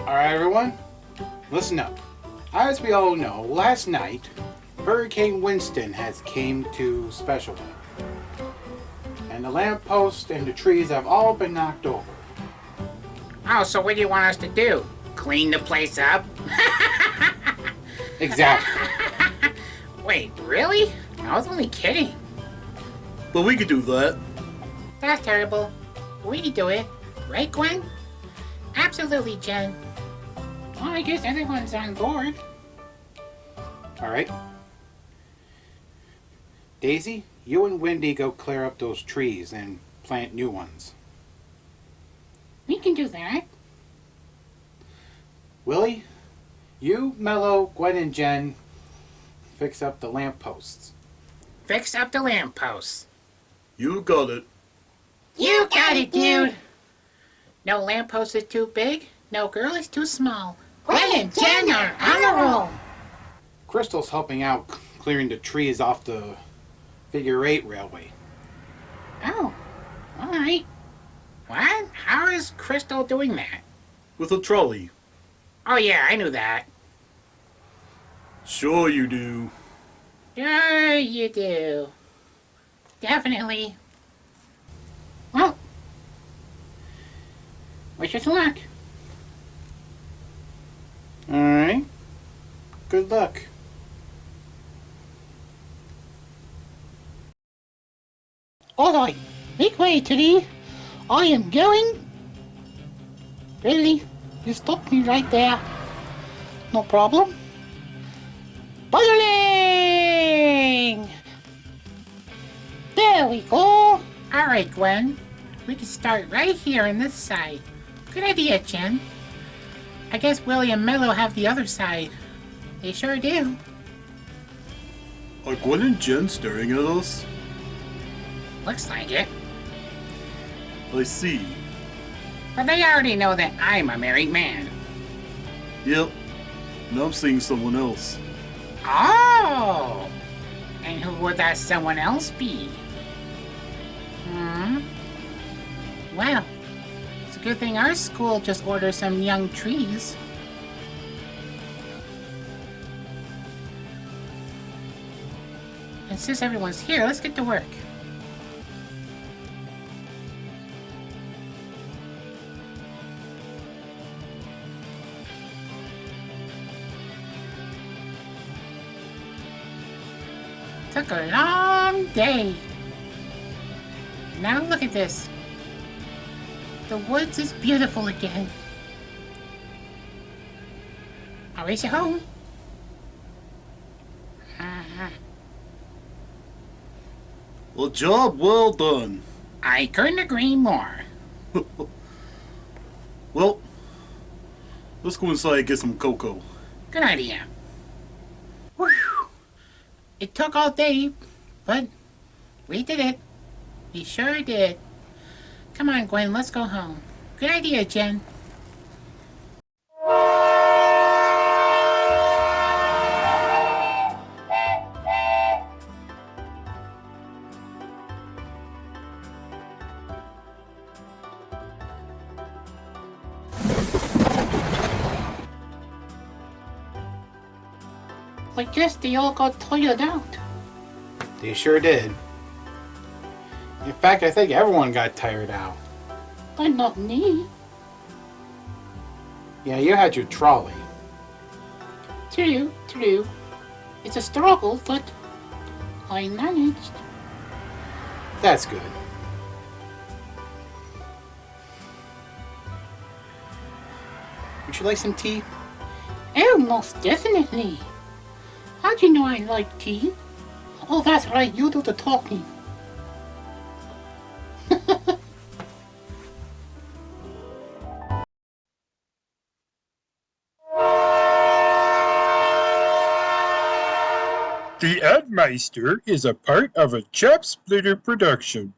Alright everyone, listen up. As we all know, last night, Hurricane Winston has came to Specialty. And the lampposts and the trees have all been knocked over. Oh, so what do you want us to do? Clean the place up? Exactly. Wait, really? I was only kidding. But we could do that. That's terrible. We can do it. Right, Gwen? Absolutely, Jen. Well, I guess everyone's on board. Alright. Daisy, you and Wendy go clear up those trees and plant new ones. We can do that. Willie, you, Mello, Gwen, and Jen fix up the lampposts. Fix up the lampposts. You got it. You got it, dude. No lamppost is too big. No girl is too small. Gwen and Jen are on a roll. Crystal's helping out clearing the trees off the Figure 8 railway. Oh, all right. What? How is Crystal doing that? With a trolley. Oh yeah, I knew that. Sure you do. Sure you do. Definitely. Well, wish us luck. Alright. Good luck. Alright, make way, Teddy. I am going. Really? You stopped me right there. No problem. Puzzling! There we go. All right, Gwen. We can start right here on this side. Good idea, Jen. I guess Willie and Mello have the other side. They sure do. Are Gwen and Jen staring at us? Looks like it. I see. But they already know that I'm a married man. Yep. Now I'm seeing someone else. Oh! And who would that someone else be? Well, it's a good thing our school just ordered some young trees. And since everyone's here, let's get to work. Took a long day. Now look at this. The woods is beautiful again. I'll race you home. Well, job well done. I couldn't agree more. Well, let's go inside and get some cocoa. Good idea. Whew. It took all day, but we did it. We sure did. Come on, Gwen, let's go home. Good idea, Jen. I guess they all got tired out. They sure did. In fact, I think everyone got tired out. But not me. Yeah, you had your trolley. True. It's a struggle, but I managed. That's good. Would you like some tea? Oh, most definitely. How do you know I like tea? Oh, that's right, you do the talking. The Edmeister is a part of a Chop Splitter production.